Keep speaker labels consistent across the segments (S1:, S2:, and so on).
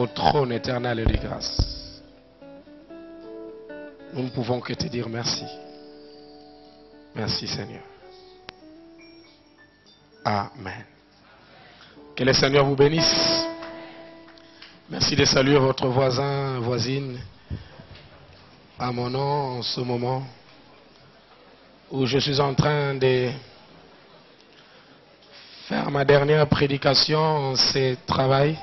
S1: au trône éternel et de grâce. Nous ne pouvons que te dire merci. Merci Seigneur. Amen. Que le Seigneur vous bénisse. Merci de saluer votre voisin, voisine, à mon nom en ce moment où je suis en train de faire ma dernière prédication en ce travail.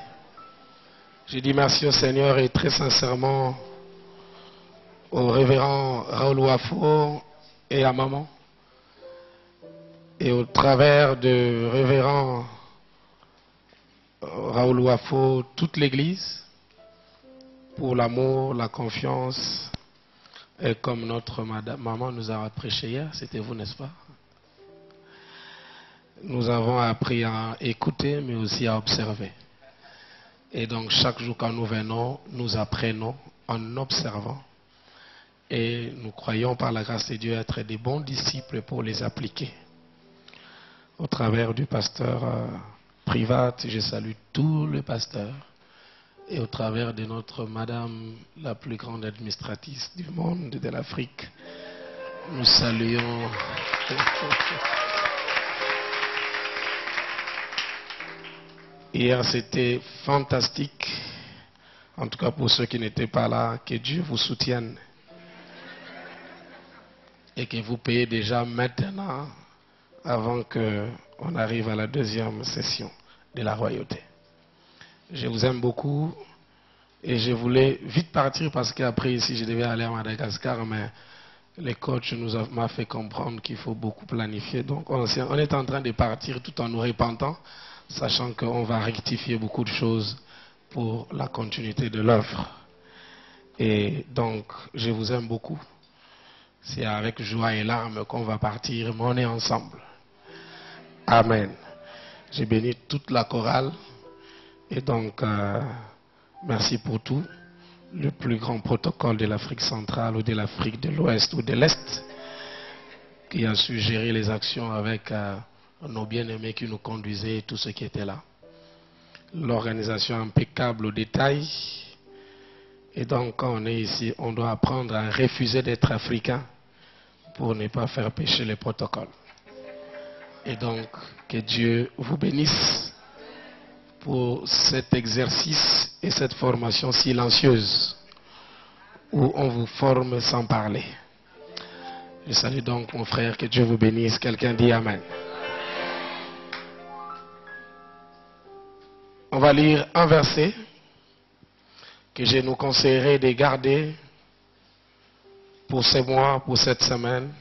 S1: Je dis merci au Seigneur et très sincèrement au révérend Raoul Wafo et à maman. Et au travers de révérend Raoul Wafo, toute l'église, pour l'amour, la confiance, et comme notre maman nous a prêché hier, c'était vous, n'est-ce pas? Nous avons appris à écouter, mais aussi à observer. Et donc, chaque jour quand nous venons, nous apprenons en observant. Et nous croyons par la grâce de Dieu être des bons disciples pour les appliquer. Au travers du pasteur Privat, je salue tous les pasteurs. Et au travers de notre madame, la plus grande administratrice du monde, de l'Afrique, nous saluons. Hier, c'était fantastique. En tout cas, pour ceux qui n'étaient pas là, que Dieu vous soutienne. Et que vous payez déjà maintenant, avant qu'on arrive à la deuxième session de la royauté. Je vous aime beaucoup. Et je voulais vite partir parce qu'après ici, je devais aller à Madagascar, mais les coachs m'ont fait comprendre qu'il faut beaucoup planifier. Donc, on est en train de partir tout en nous repentant, sachant qu'on va rectifier beaucoup de choses pour la continuité de l'œuvre. Et donc, je vous aime beaucoup. C'est avec joie et larmes qu'on va partir, mais on est ensemble. Amen. J'ai béni toute la chorale. Et donc, merci pour tout. Le plus grand protocole de l'Afrique centrale ou de l'Afrique de l'Ouest ou de l'Est, qui a su gérer les actions avec nos bien-aimés qui nous conduisaient et tout ce qui était là. L'organisation impeccable au détail. Et donc, quand on est ici, on doit apprendre à refuser d'être africain pour ne pas faire pécher les protocoles. Et donc, que Dieu vous bénisse pour cet exercice et cette formation silencieuse où on vous forme sans parler. Je salue donc mon frère, que Dieu vous bénisse. Quelqu'un dit Amen. On va lire un verset que je nous conseillerais de garder pour ce mois, pour cette semaine.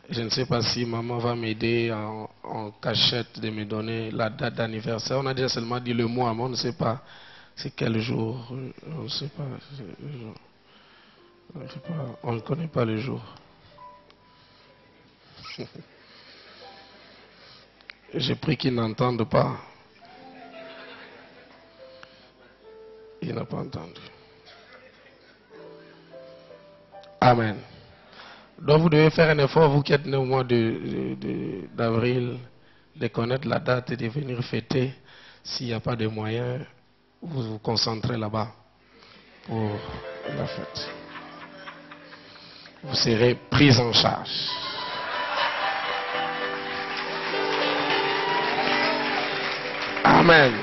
S1: Je ne sais pas si maman va m'aider en cachette de me donner la date d'anniversaire. On a déjà seulement dit le mois, mais on ne sait pas c'est quel jour. On ne sait pas. On ne connaît pas le jour. J'ai pris qu'il n'entende pas. Il n'a pas entendu. Amen. Donc vous devez faire un effort, vous qui êtes né au mois d'avril, de connaître la date et de venir fêter. S'il n'y a pas de moyens, vous vous concentrez là-bas pour la fête. Vous serez pris en charge. Amen.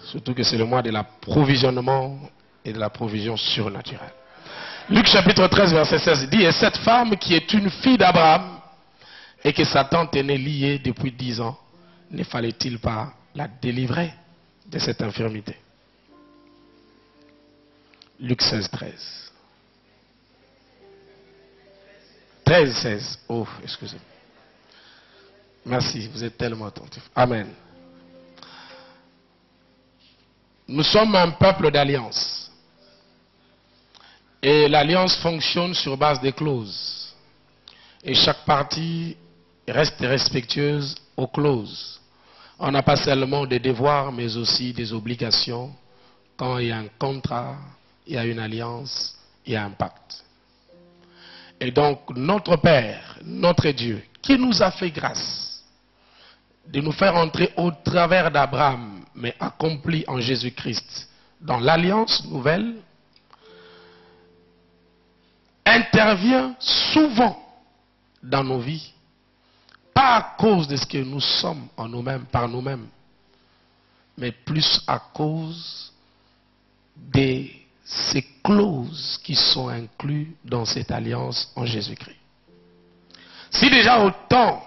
S1: Surtout que c'est le mois de l'approvisionnement et de la provision surnaturelle. Luc chapitre 13 verset 16 dit: et cette femme qui est une fille d'Abraham et que sa tante est née liée depuis 10 ans, ne fallait-il pas la délivrer de cette infirmité? Luc 16, 13. 13, 16. Oh, excusez-moi. Merci, vous êtes tellement attentifs. Amen. Nous sommes un peuple d'alliance. Et l'alliance fonctionne sur base des clauses. Et chaque partie reste respectueuse aux clauses. On n'a pas seulement des devoirs, mais aussi des obligations. Quand il y a un contrat, il y a une alliance, il y a un pacte. Et donc, notre Père, notre Dieu, qui nous a fait grâce, de nous faire entrer au travers d'Abraham, mais accompli en Jésus-Christ, dans l'alliance nouvelle, intervient souvent dans nos vies, pas à cause de ce que nous sommes en nous-mêmes, par nous-mêmes, mais plus à cause de ces clauses qui sont incluses dans cette alliance en Jésus-Christ. Si déjà au temps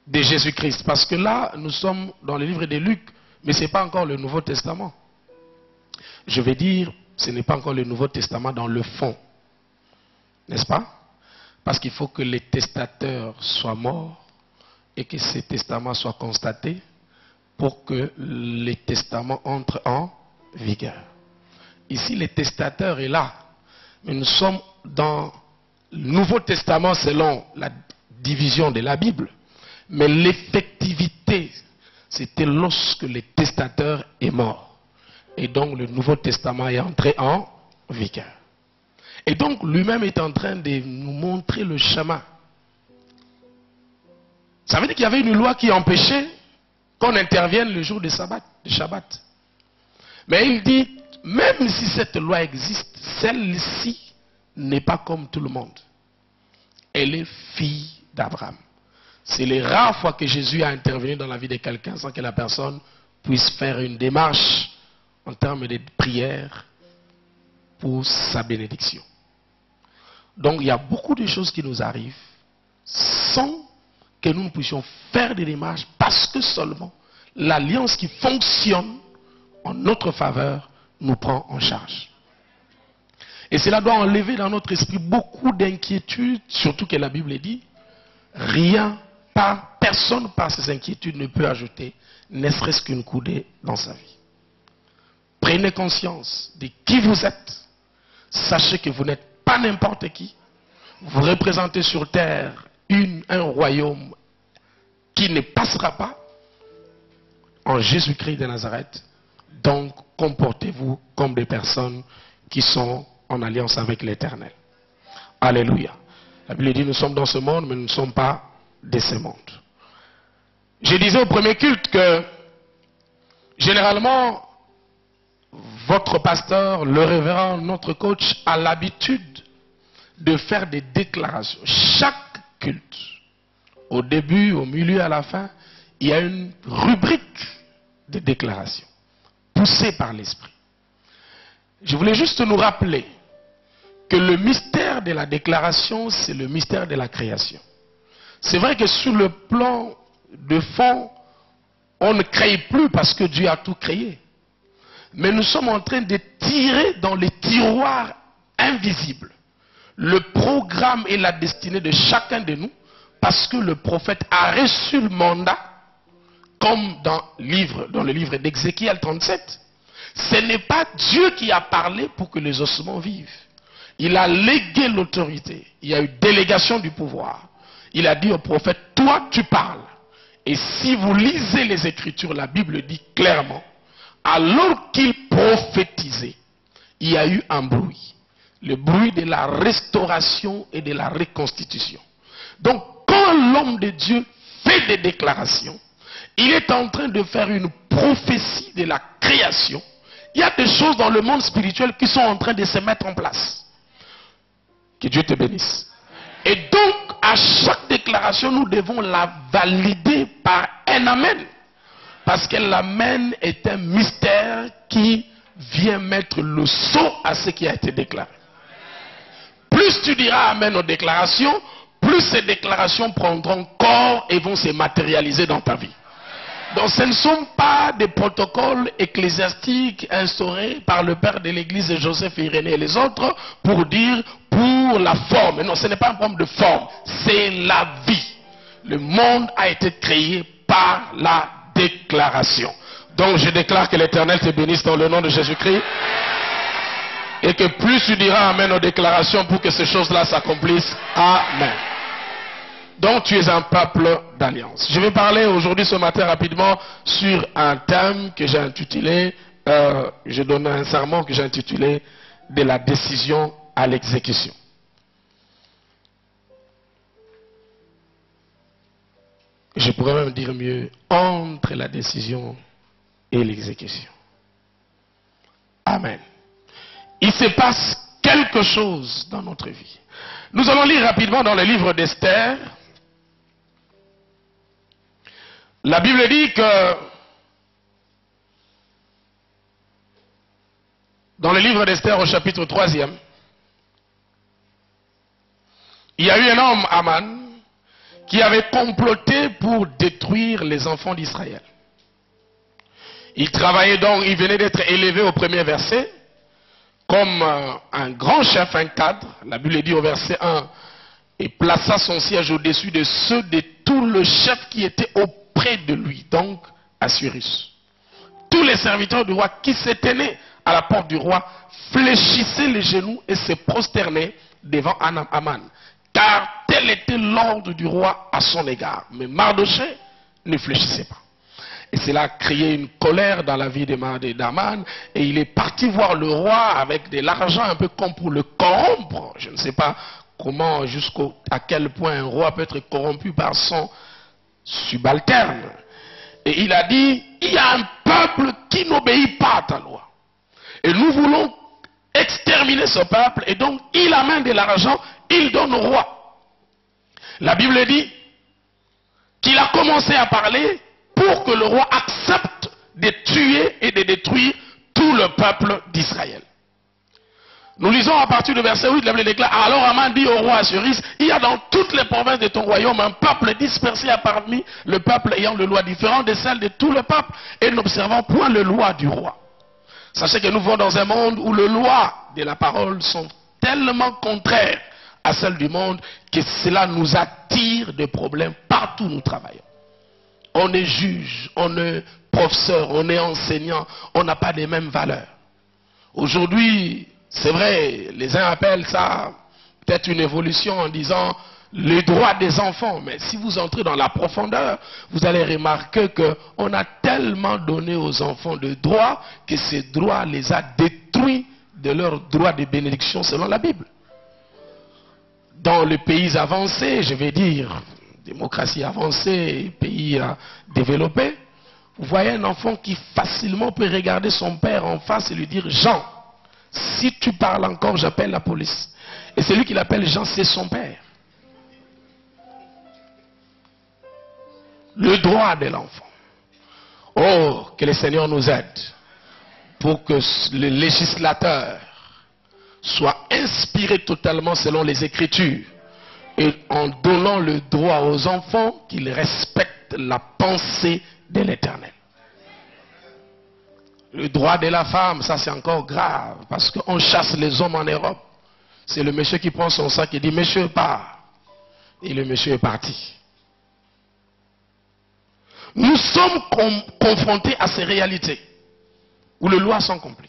S1: de Jésus-Christ, parce que là, nous sommes dans le livre de Luc, mais ce n'est pas encore le Nouveau Testament. Je vais dire, ce n'est pas encore le Nouveau Testament dans le fond. N'est-ce pas? Parce qu'il faut que les testateurs soient morts et que ces testaments soient constatés pour que les testaments entrent en vigueur. Ici, le testateur est là, mais nous sommes dans le Nouveau Testament selon la division de la Bible. Mais l'effectivité, c'était lorsque le testateur est mort. Et donc le Nouveau Testament est entré en vigueur. Et donc lui-même est en train de nous montrer le chemin. Ça veut dire qu'il y avait une loi qui empêchait qu'on intervienne le jour de Shabbat. Mais il dit, même si cette loi existe, celle-ci n'est pas comme tout le monde. Elle est fille d'Abraham. C'est les rares fois que Jésus a intervenu dans la vie de quelqu'un sans que la personne puisse faire une démarche en termes de prière pour sa bénédiction. Donc il y a beaucoup de choses qui nous arrivent sans que nous ne puissions faire des démarches parce que seulement l'alliance qui fonctionne en notre faveur nous prend en charge. Et cela doit enlever dans notre esprit beaucoup d'inquiétudes, surtout que la Bible dit, personne par ses inquiétudes ne peut ajouter, ne serait-ce qu'une coudée dans sa vie. Prenez conscience de qui vous êtes. Sachez que vous n'êtes pas n'importe qui. Vous représentez sur terre un royaume qui ne passera pas en Jésus-Christ de Nazareth. Donc, comportez-vous comme des personnes qui sont en alliance avec l'Éternel. Alléluia. La Bible dit, nous sommes dans ce monde, mais nous ne sommes pas de ce monde. Je disais au premier culte que, généralement, votre pasteur, le révérend, notre coach, a l'habitude de faire des déclarations. Chaque culte, au début, au milieu, à la fin, il y a une rubrique de déclarations, poussée par l'Esprit. Je voulais juste nous rappeler que le mystère de la déclaration, c'est le mystère de la création. C'est vrai que sur le plan de fond, on ne crée plus parce que Dieu a tout créé. Mais nous sommes en train de tirer dans les tiroirs invisibles le programme et la destinée de chacun de nous, parce que le prophète a reçu le mandat, comme dans le livre d'Ézéchiel 37. Ce n'est pas Dieu qui a parlé pour que les ossements vivent. Il a légué l'autorité. Il y a eu délégation du pouvoir. Il a dit au prophète, toi tu parles. Et si vous lisez les Écritures, la Bible dit clairement, alors qu'il prophétisait, il y a eu un bruit. Le bruit de la restauration et de la reconstitution. Donc, quand l'homme de Dieu fait des déclarations, il est en train de faire une prophétie de la création. Il y a des choses dans le monde spirituel qui sont en train de se mettre en place. Que Dieu te bénisse. Et donc, à chaque déclaration, nous devons la valider par un amen. Parce que l'amen est un mystère qui vient mettre le sceau à ce qui a été déclaré. Plus tu diras amen aux déclarations, plus ces déclarations prendront corps et vont se matérialiser dans ta vie. Donc ce ne sont pas des protocoles ecclésiastiques instaurés par le père de l'église Joseph et Irénée et les autres pour dire pour la forme. Non, ce n'est pas un problème de forme, c'est la vie. Le monde a été créé par la déclaration. Donc je déclare que l'Éternel te bénisse dans le nom de Jésus-Christ. Et que plus tu diras amen aux déclarations pour que ces choses-là s'accomplissent. Amen. Donc tu es un peuple d'alliance. Je vais parler aujourd'hui ce matin rapidement sur un thème que j'ai intitulé, je donne un sermon que j'ai intitulé de la décision à l'exécution. Je pourrais même dire mieux, entre la décision et l'exécution. Amen. Il se passe quelque chose dans notre vie. Nous allons lire rapidement dans le livre d'Esther. La Bible dit que dans le livre d'Esther au chapitre 3e, il y a eu un homme, Aman, qui avait comploté pour détruire les enfants d'Israël. Il travaillait donc, il venait d'être élevé au premier verset, comme un grand chef, un cadre. La Bible dit au verset 1, et plaça son siège au-dessus de ceux de tout le chef qui était auprès de lui, donc Assyrus. Tous les serviteurs du roi qui se tenaient à la porte du roi fléchissaient les genoux et se prosternaient devant Aman, car tel était l'ordre du roi à son égard. Mais Mardochée ne fléchissait pas. Et cela a créé une colère dans la vie d'Aman, et il est parti voir le roi avec de l'argent un peu comme pour le corrompre. Je ne sais pas comment, à quel point un roi peut être corrompu par son subalterne. Et il a dit, il y a un peuple qui n'obéit pas à ta loi. Et nous voulons exterminer ce peuple, et donc il amène de l'argent, il donne au roi. La Bible dit qu'il a commencé à parler pour que le roi accepte de tuer et de détruire tout le peuple d'Israël. Nous lisons à partir du verset 8, la Bible déclare, alors Aman dit au roi Assyrus, il y a dans toutes les provinces de ton royaume un peuple dispersé parmi le peuple ayant des lois différentes de celles de tout le peuple et n'observant point les lois du roi. Sachez que nous vivons dans un monde où les lois de la parole sont tellement contraires à celles du monde que cela nous attire des problèmes partout où nous travaillons. On est juge, on est professeur, on est enseignant, on n'a pas les mêmes valeurs. Aujourd'hui, c'est vrai, les uns appellent ça peut-être une évolution en disant les droits des enfants. Mais si vous entrez dans la profondeur, vous allez remarquer qu'on a tellement donné aux enfants de droits que ces droits les a détruits de leurs droits de bénédiction selon la Bible. Dans les pays avancés, je vais dire, démocratie avancée, pays développés, vous voyez un enfant qui facilement peut regarder son père en face et lui dire « Jean, si tu parles encore, j'appelle la police. » Et celui qui l'appelle Jean, c'est son père. Le droit de l'enfant. Oh, que le Seigneur nous aide pour que le législateur soit inspiré totalement selon les Écritures et en donnant le droit aux enfants qu'ils respectent la pensée de l'Éternel. Le droit de la femme, ça c'est encore grave, parce qu'on chasse les hommes en Europe. C'est le monsieur qui prend son sac et dit, monsieur part. Et le monsieur est parti. Nous sommes confrontés à ces réalités, où les lois sont compliquées.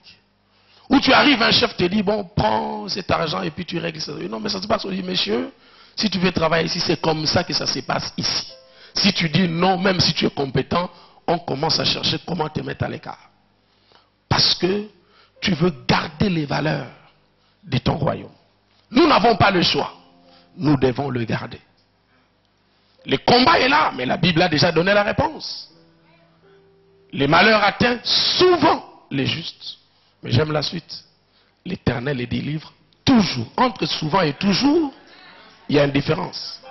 S1: Où tu arrives, un chef te dit, bon, prends cet argent et puis tu règles ça. Non, mais ça se passe, on dit, monsieur, si tu veux travailler ici, c'est comme ça que ça se passe ici. Si tu dis non, même si tu es compétent, on commence à chercher comment te mettre à l'écart. Parce que tu veux garder les valeurs de ton royaume. Nous n'avons pas le choix. Nous devons le garder. Le combat est là, mais la Bible a déjà donné la réponse. Les malheurs atteignent souvent les justes. Mais j'aime la suite. L'Éternel les délivre toujours. Entre souvent et toujours, il y a une différence.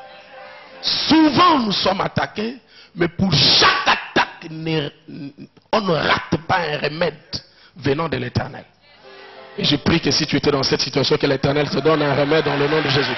S1: Souvent nous sommes attaqués, mais pour chaque attaque, on ne rate pas un remède venant de l'Éternel. Et je prie que si tu étais dans cette situation, que l'Éternel te donne un remède dans le nom de Jésus.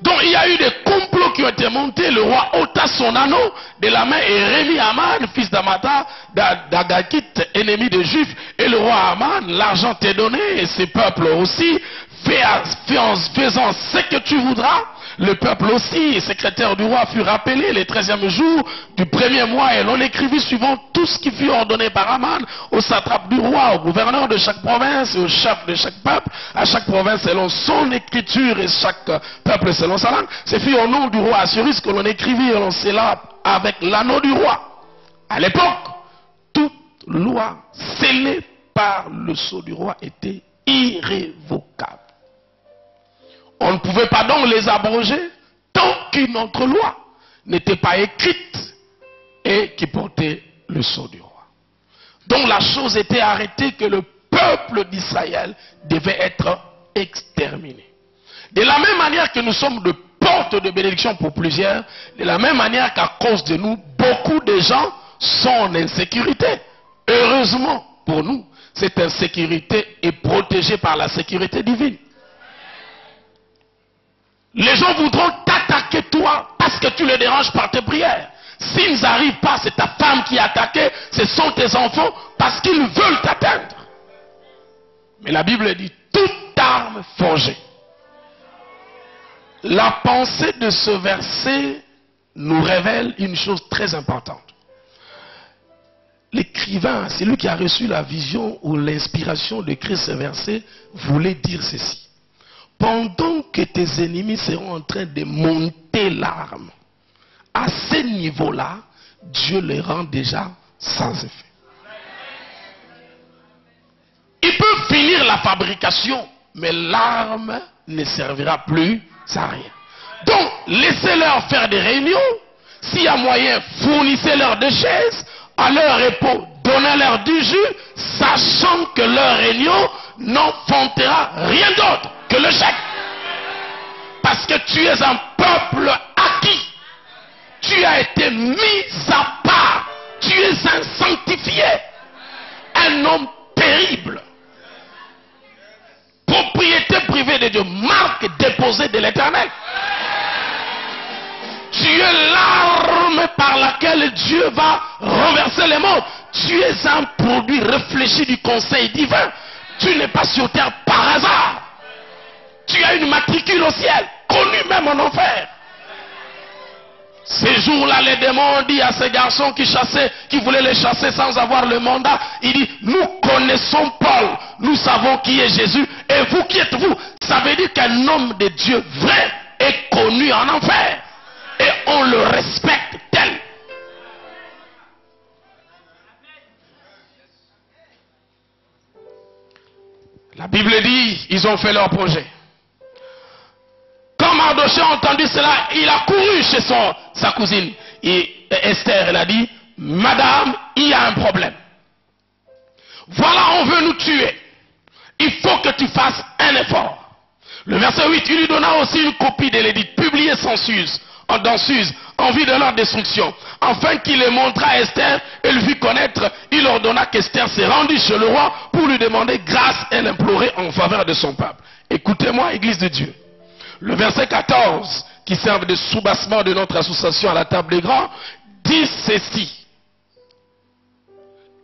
S1: Donc il y a eu des complots qui ont été montés. Le roi ôta son anneau de la main et remit Aman, fils d'Amata, d'Agagit, ennemi des Juifs. Et le roi Aman, l'argent t'est donné, et ses peuples aussi, faisant ce que tu voudras. Le peuple aussi, secrétaire du roi, fut rappelé les 13e jour du premier mois, et l'on écrivit suivant tout ce qui fut ordonné par Aman, au satrape du roi, au gouverneur de chaque province, et au chef de chaque peuple, à chaque province selon son écriture et chaque peuple selon sa langue. C'est fait au nom du roi Assyrus que l'on écrivit et l'on scella avec l'anneau du roi. À l'époque, toute loi scellée par le sceau du roi était irrévocable. On ne pouvait pas donc les abroger tant qu'une autre loi n'était pas écrite et qui portait le sceau du roi. Donc la chose était arrêtée que le peuple d'Israël devait être exterminé. De la même manière que nous sommes de porte de bénédiction pour plusieurs, de la même manière qu'à cause de nous, beaucoup de gens sont en insécurité. Heureusement pour nous, cette insécurité est protégée par la sécurité divine. Les gens voudront t'attaquer toi parce que tu les déranges par tes prières. S'ils n'arrivent pas, c'est ta femme qui est attaquée, ce sont tes enfants parce qu'ils veulent t'atteindre. Mais la Bible dit, toute arme forgée. La pensée de ce verset nous révèle une chose très importante. L'écrivain, c'est lui qui a reçu la vision ou l'inspiration d'écrire ce verset, voulait dire ceci. Pendant que tes ennemis seront en train de monter l'arme, à ce niveau-là, Dieu les rend déjà sans effet. Il peut finir la fabrication, mais l'arme ne servira plus à rien. Donc, laissez-leur faire des réunions. S'il y a moyen, fournissez-leur des chaises, à leur repos, donnez-leur du jus, sachant que leur réunion n'enfantera rien d'autre que le chèque. Parce que tu es un peuple acquis. Tu as été mis à part. Tu es un sanctifié. Un homme terrible. Propriété privée de Dieu. Marque déposée de l'Éternel. Tu es l'arme par laquelle Dieu va renverser les mondes. Tu es un produit réfléchi du conseil divin. Tu n'es pas sur terre par hasard. Tu as une matricule au ciel, connue même en enfer. Ces jours-là, les démons ont dit à ces garçons qui voulaient les chasser sans avoir le mandat, il dit, nous connaissons Paul, nous savons qui est Jésus, et vous qui êtes vous. Ça veut dire qu'un homme de Dieu vrai est connu en enfer. Et on le respecte tel. La Bible dit, ils ont fait leur projet. Quand Mardochée a entendu cela, il a couru chez sa cousine. Et Esther, elle a dit, Madame, il y a un problème. Voilà, on veut nous tuer. Il faut que tu fasses un effort. Le verset 8, il lui donna aussi une copie de l'édit, publiée sans Suse, dans Suse, en vue de leur destruction. Afin qu'il les montra à Esther et lui fit connaître, il ordonna qu'Esther se rendît chez le roi pour lui demander grâce et l'implorer en faveur de son peuple. Écoutez-moi, Église de Dieu. Le verset 14, qui serve de soubassement de notre association à la table des grands, dit ceci.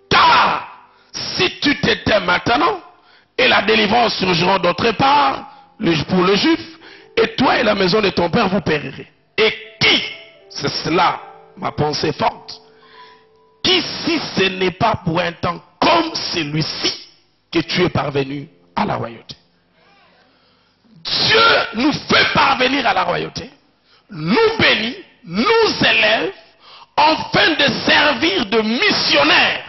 S1: Car si tu t'étais maintenant, et la délivrance surgiront d'autre part, pour le juif, et toi et la maison de ton père vous périrez. Et qui, c'est cela ma pensée forte, qui si ce n'est pas pour un temps comme celui-ci que tu es parvenu à la royauté. Dieu nous fait parvenir à la royauté, nous bénit, nous élève, afin de servir de missionnaires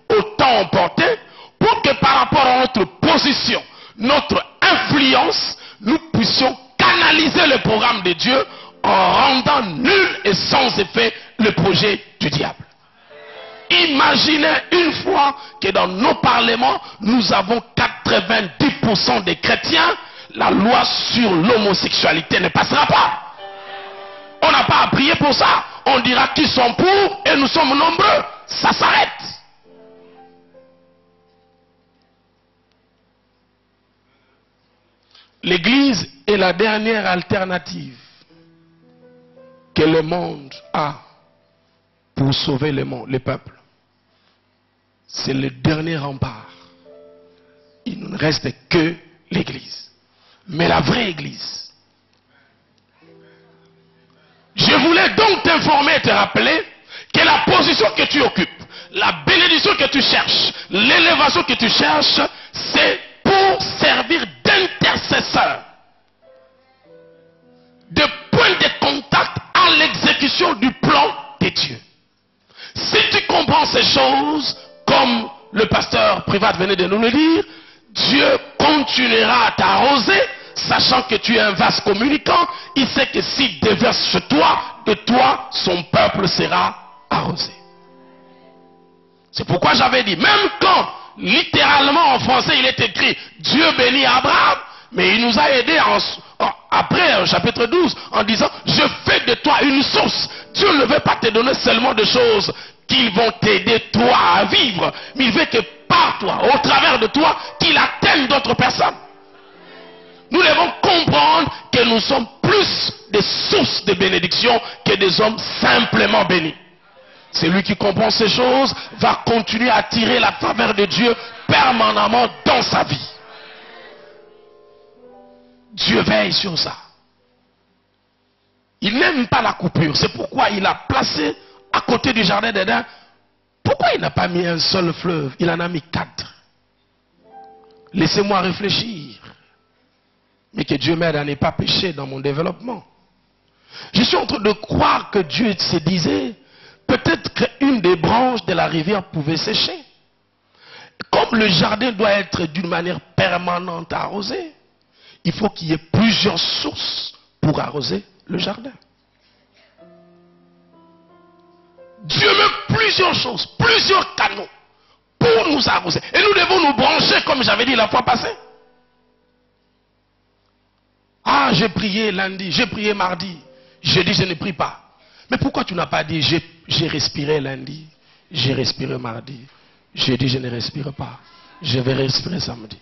S1: au temps opportun, pour que par rapport à notre position, notre influence, nous puissions canaliser le programme de Dieu en rendant nul et sans effet le projet du diable. Imaginez une fois que dans nos parlements, nous avons 90% des chrétiens, la loi sur l'homosexualité ne passera pas. On n'a pas à prier pour ça. On dira qu'ils sont pour et nous sommes nombreux. Ça s'arrête. L'Église est la dernière alternative que le monde a pour sauver le monde, le peuple. C'est le dernier rempart. Il ne reste que l'Église. Mais la vraie Église. Je voulais donc t'informer et te rappeler que la position que tu occupes, la bénédiction que tu cherches, l'élévation que tu cherches, c'est pour servir d'intercesseur, de point de contact à l'exécution du plan de Dieu. Si tu comprends ces choses, comme le pasteur privat venait de nous le dire, Dieu continuera à t'arroser sachant que tu es un vase communicant, il sait que s'il déverse sur toi, de toi, son peuple sera arrosé. C'est pourquoi j'avais dit, même quand, littéralement en français, il est écrit « Dieu bénit Abraham », mais il nous a aidés après, au chapitre 12, en disant « Je fais de toi une source ». Dieu ne veut pas te donner seulement des choses qui vont t'aider toi à vivre, mais il veut que par toi, au travers de toi, qu'il atteigne d'autres personnes. Nous devons comprendre que nous sommes plus des sources de bénédiction que des hommes simplement bénis. Celui qui comprend ces choses va continuer à attirer la faveur de Dieu permanemment dans sa vie. Dieu veille sur ça. Il n'aime pas la coupure. C'est pourquoi il a placé à côté du jardin d'Éden. Pourquoi il n'a pas mis un seul fleuve? Il en a mis 4. Laissez-moi réfléchir. Mais que Dieu m'aide à ne pas pécher dans mon développement. Je suis en train de croire que Dieu se disait, peut-être qu'une des branches de la rivière pouvait sécher. Comme le jardin doit être d'une manière permanente arrosé, il faut qu'il y ait plusieurs sources pour arroser le jardin. Dieu met plusieurs choses, plusieurs canaux pour nous arroser. Et nous devons nous brancher, comme j'avais dit la fois passée. Ah, j'ai prié lundi, j'ai prié mardi, jeudi je ne prie pas. Mais pourquoi tu n'as pas dit j'ai respiré lundi, j'ai respiré mardi, jeudi je ne respire pas, je vais respirer samedi.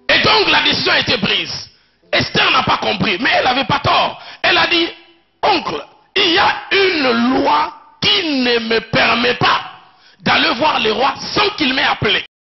S1: Et donc la décision a été prise. Esther n'a pas compris, mais elle n'avait pas tort. Elle a dit, oncle, il y a une loi qui ne me permet pas d'aller voir les rois sans qu'il m'ait appelé.